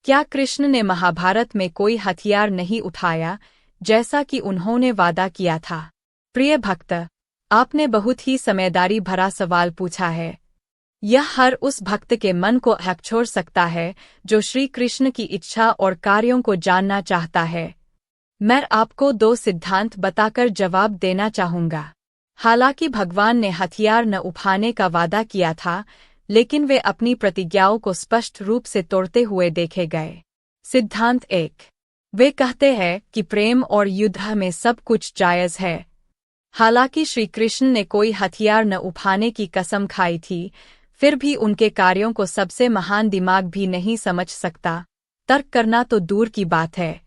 क्या कृष्ण ने महाभारत में कोई हथियार नहीं उठाया जैसा कि उन्होंने वादा किया था? प्रिय भक्त, आपने बहुत ही समझदारी भरा सवाल पूछा है। यह हर उस भक्त के मन को झकझोर सकता है जो श्री कृष्ण की इच्छा और कार्यों को जानना चाहता है। मैं आपको 2 सिद्धांत बताकर जवाब देना चाहूँगा। हालांकि भगवान ने हथियार न उठाने का वादा किया था, लेकिन वे अपनी प्रतिज्ञाओं को स्पष्ट रूप से तोड़ते हुए देखे गए। सिद्धांत 1, वे कहते हैं कि प्रेम और युद्ध में सब कुछ जायज़ है। हालांकि श्री कृष्ण ने कोई हथियार न उठाने की कसम खाई थी, फिर भी उनके कार्यों को सबसे महान दिमाग भी नहीं समझ सकता। तर्क करना तो दूर की बात है,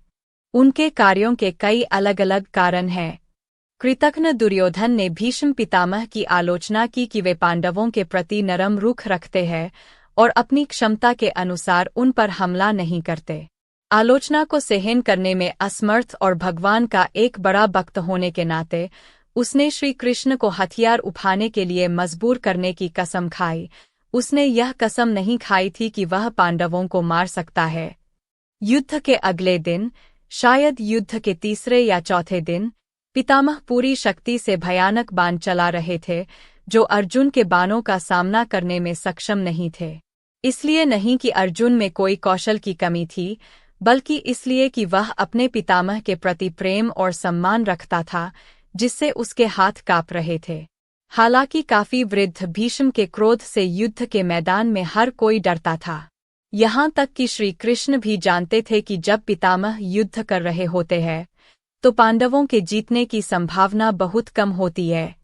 उनके कार्यों के कई अलग अलग कारण हैं। कृतघ्न दुर्योधन ने भीष्म पितामह की आलोचना की कि वे पांडवों के प्रति नरम रुख रखते हैं और अपनी क्षमता के अनुसार उन पर हमला नहीं करते। आलोचना को सहन करने में असमर्थ और भगवान का एक बड़ा भक्त होने के नाते उसने श्री कृष्ण को हथियार उठाने के लिए मजबूर करने की कसम खाई। उसने यह कसम नहीं खाई थी कि वह पांडवों को मार सकता है। युद्ध के अगले दिन, शायद युद्ध के तीसरे या चौथे दिन, पितामह पूरी शक्ति से भयानक बाण चला रहे थे जो अर्जुन के बाणों का सामना करने में सक्षम नहीं थे। इसलिए नहीं कि अर्जुन में कोई कौशल की कमी थी, बल्कि इसलिए कि वह अपने पितामह के प्रति प्रेम और सम्मान रखता था, जिससे उसके हाथ कांप रहे थे। हालांकि काफी वृद्ध भीष्म के क्रोध से युद्ध के मैदान में हर कोई डरता था। यहाँ तक कि श्री कृष्ण भी जानते थे कि जब पितामह युद्ध कर रहे होते हैं तो पांडवों के जीतने की संभावना बहुत कम होती है।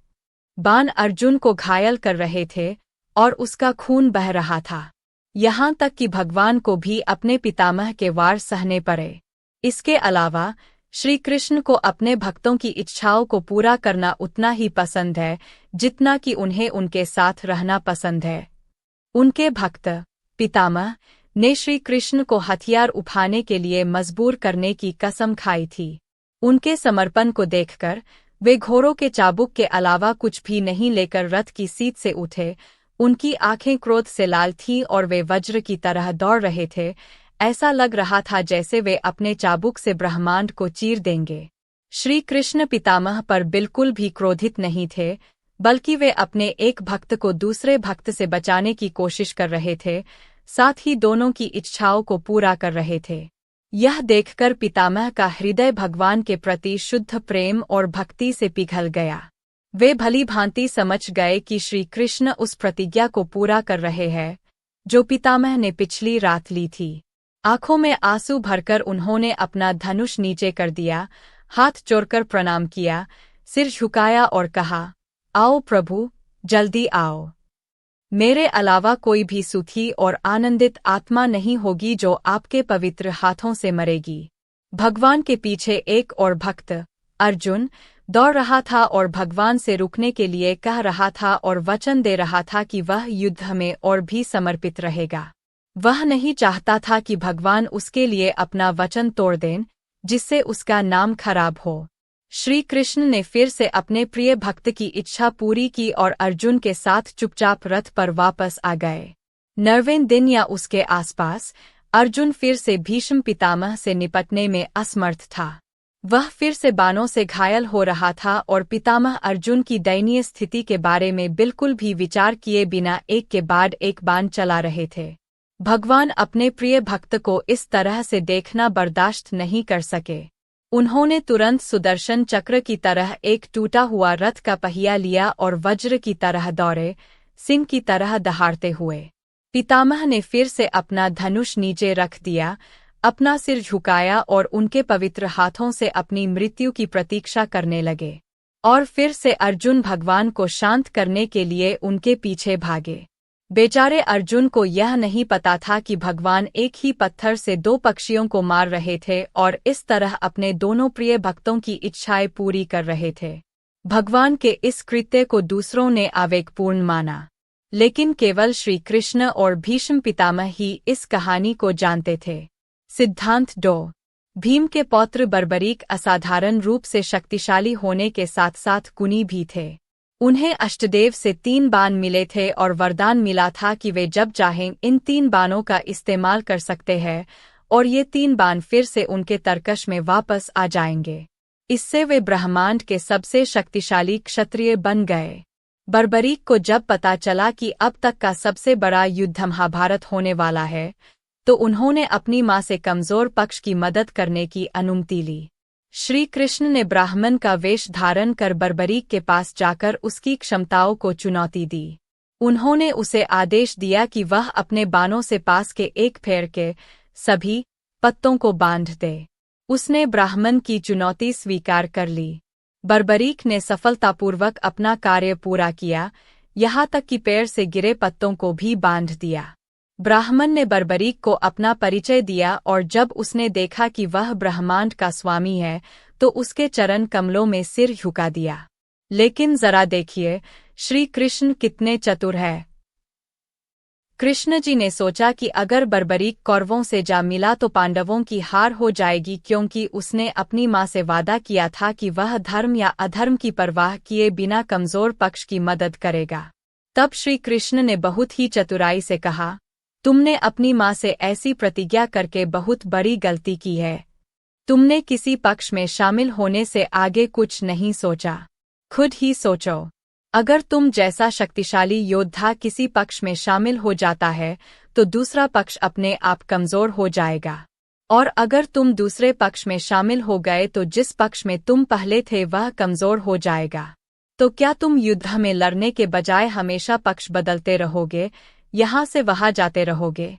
बाण अर्जुन को घायल कर रहे थे और उसका खून बह रहा था। यहाँ तक कि भगवान को भी अपने पितामह के वार सहने पड़े। इसके अलावा श्री कृष्ण को अपने भक्तों की इच्छाओं को पूरा करना उतना ही पसंद है जितना कि उन्हें उनके साथ रहना पसंद है। उनके भक्त पितामह ने श्री कृष्ण को हथियार उठाने के लिए मजबूर करने की कसम खाई थी। उनके समर्पण को देखकर वे घोड़ों के चाबुक के अलावा कुछ भी नहीं लेकर रथ की सीट से उठे। उनकी आंखें क्रोध से लाल थीं और वे वज्र की तरह दौड़ रहे थे। ऐसा लग रहा था जैसे वे अपने चाबुक से ब्रह्मांड को चीर देंगे। श्री कृष्ण पितामह पर बिल्कुल भी क्रोधित नहीं थे, बल्कि वे अपने एक भक्त को दूसरे भक्त से बचाने की कोशिश कर रहे थे, साथ ही दोनों की इच्छाओं को पूरा कर रहे थे। यह देखकर पितामह का हृदय भगवान के प्रति शुद्ध प्रेम और भक्ति से पिघल गया। वे भली भांति समझ गए कि श्री कृष्ण उस प्रतिज्ञा को पूरा कर रहे हैं जो पितामह ने पिछली रात ली थी। आंखों में आंसू भरकर उन्होंने अपना धनुष नीचे कर दिया, हाथ जोड़कर प्रणाम किया, सिर झुकाया और कहा, आओ प्रभु, जल्दी आओ। मेरे अलावा कोई भी सुखी और आनंदित आत्मा नहीं होगी जो आपके पवित्र हाथों से मरेगी। भगवान के पीछे एक और भक्त अर्जुन दौड़ रहा था और भगवान से रुकने के लिए कह रहा था और वचन दे रहा था कि वह युद्ध में और भी समर्पित रहेगा। वह नहीं चाहता था कि भगवान उसके लिए अपना वचन तोड़ दें, जिससे उसका नाम खराब हो। श्री कृष्ण ने फिर से अपने प्रिय भक्त की इच्छा पूरी की और अर्जुन के साथ चुपचाप रथ पर वापस आ गए। 9वें दिन या उसके आसपास अर्जुन फिर से भीष्म पितामह से निपटने में असमर्थ था। वह फिर से बाणों से घायल हो रहा था और पितामह अर्जुन की दयनीय स्थिति के बारे में बिल्कुल भी विचार किए बिना एक के बाद एक बाण चला रहे थे। भगवान अपने प्रिय भक्त को इस तरह से देखना बर्दाश्त नहीं कर सके। उन्होंने तुरंत सुदर्शन चक्र की तरह एक टूटा हुआ रथ का पहिया लिया और वज्र की तरह दौड़े, सिंह की तरह दहाड़ते हुए। पितामह ने फिर से अपना धनुष नीचे रख दिया, अपना सिर झुकाया और उनके पवित्र हाथों से अपनी मृत्यु की प्रतीक्षा करने लगे। और फिर से अर्जुन भगवान को शांत करने के लिए उनके पीछे भागे। बेचारे अर्जुन को यह नहीं पता था कि भगवान एक ही पत्थर से 2 पक्षियों को मार रहे थे और इस तरह अपने दोनों प्रिय भक्तों की इच्छाएं पूरी कर रहे थे। भगवान के इस कृत्य को दूसरों ने आवेगपूर्ण माना, लेकिन केवल श्री कृष्ण और भीष्म पितामह ही इस कहानी को जानते थे। सिद्धांत 2, भीम के पौत्र बर्बरीक असाधारण रूप से शक्तिशाली होने के साथ साथ गुणी भी थे। उन्हें अष्टदेव से 3 बाण मिले थे और वरदान मिला था कि वे जब चाहें इन 3 बाणों का इस्तेमाल कर सकते हैं और ये 3 बाण फिर से उनके तरकश में वापस आ जाएंगे। इससे वे ब्रह्मांड के सबसे शक्तिशाली क्षत्रिय बन गए। बर्बरीक को जब पता चला कि अब तक का सबसे बड़ा युद्ध महाभारत होने वाला है, तो उन्होंने अपनी मां से कमजोर पक्ष की मदद करने की अनुमति ली। श्री कृष्ण ने ब्राह्मण का वेश धारण कर बर्बरीक के पास जाकर उसकी क्षमताओं को चुनौती दी। उन्होंने उसे आदेश दिया कि वह अपने बाणों से पास के एक पेड़ के सभी पत्तों को बांध दे। उसने ब्राह्मण की चुनौती स्वीकार कर ली। बर्बरीक ने सफलतापूर्वक अपना कार्य पूरा किया, यहाँ तक कि पेड़ से गिरे पत्तों को भी बांध दिया। ब्राह्मण ने बर्बरीक को अपना परिचय दिया और जब उसने देखा कि वह ब्रह्मांड का स्वामी है, तो उसके चरण कमलों में सिर झुका दिया। लेकिन जरा देखिए, श्री कृष्ण कितने चतुर है। कृष्ण जी ने सोचा कि अगर बर्बरीक कौरवों से जा मिला तो पांडवों की हार हो जाएगी, क्योंकि उसने अपनी मां से वादा किया था कि वह धर्म या अधर्म की परवाह किए बिना कमजोर पक्ष की मदद करेगा। तब श्री कृष्ण ने बहुत ही चतुराई से कहा, तुमने अपनी मां से ऐसी प्रतिज्ञा करके बहुत बड़ी गलती की है। तुमने किसी पक्ष में शामिल होने से आगे कुछ नहीं सोचा। खुद ही सोचो, अगर तुम जैसा शक्तिशाली योद्धा किसी पक्ष में शामिल हो जाता है तो दूसरा पक्ष अपने आप कमजोर हो जाएगा, और अगर तुम दूसरे पक्ष में शामिल हो गए तो जिस पक्ष में तुम पहले थे वह कमजोर हो जाएगा। तो क्या तुम युद्ध में लड़ने के बजाय हमेशा पक्ष बदलते रहोगे, यहाँ से वहाँ जाते रहोगे?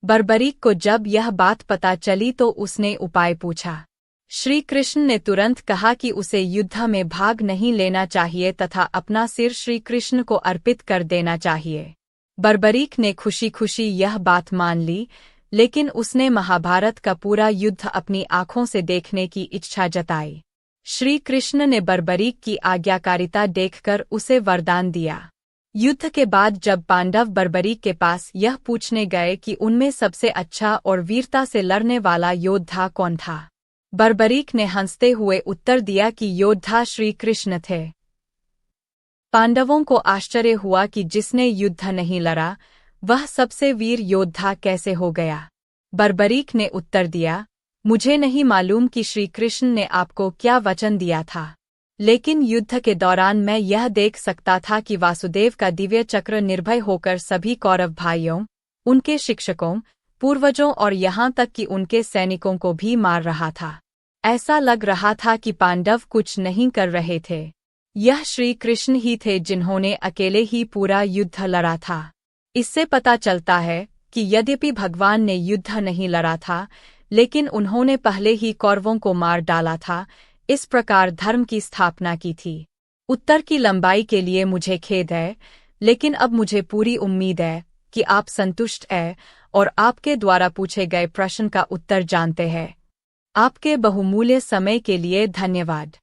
बर्बरीक को जब यह बात पता चली तो उसने उपाय पूछा। श्री कृष्ण ने तुरंत कहा कि उसे युद्ध में भाग नहीं लेना चाहिए तथा अपना सिर श्री कृष्ण को अर्पित कर देना चाहिए। बर्बरीक ने खुशी खुशी यह बात मान ली, लेकिन उसने महाभारत का पूरा युद्ध अपनी आंखों से देखने की इच्छा जताई। श्री कृष्ण ने बर्बरीक की आज्ञाकारिता देखकर उसे वरदान दिया। युद्ध के बाद जब पांडव बर्बरीक के पास यह पूछने गए कि उनमें सबसे अच्छा और वीरता से लड़ने वाला योद्धा कौन था, बर्बरीक ने हंसते हुए उत्तर दिया कि योद्धा श्री कृष्ण थे। पांडवों को आश्चर्य हुआ कि जिसने युद्ध नहीं लड़ा वह सबसे वीर योद्धा कैसे हो गया। बर्बरीक ने उत्तर दिया, मुझे नहीं मालूम कि श्री कृष्ण ने आपको क्या वचन दिया था, लेकिन युद्ध के दौरान मैं यह देख सकता था कि वासुदेव का दिव्य चक्र निर्भय होकर सभी कौरव भाइयों, उनके शिक्षकों, पूर्वजों और यहाँ तक कि उनके सैनिकों को भी मार रहा था। ऐसा लग रहा था कि पांडव कुछ नहीं कर रहे थे। यह श्री कृष्ण ही थे जिन्होंने अकेले ही पूरा युद्ध लड़ा था। इससे पता चलता है कि यद्यपि भगवान ने युद्ध नहीं लड़ा था, लेकिन उन्होंने पहले ही कौरवों को मार डाला था, इस प्रकार धर्म की स्थापना की थी। उत्तर की लंबाई के लिए मुझे खेद है, लेकिन अब मुझे पूरी उम्मीद है कि आप संतुष्ट हैं और आपके द्वारा पूछे गए प्रश्न का उत्तर जानते हैं। आपके बहुमूल्य समय के लिए धन्यवाद।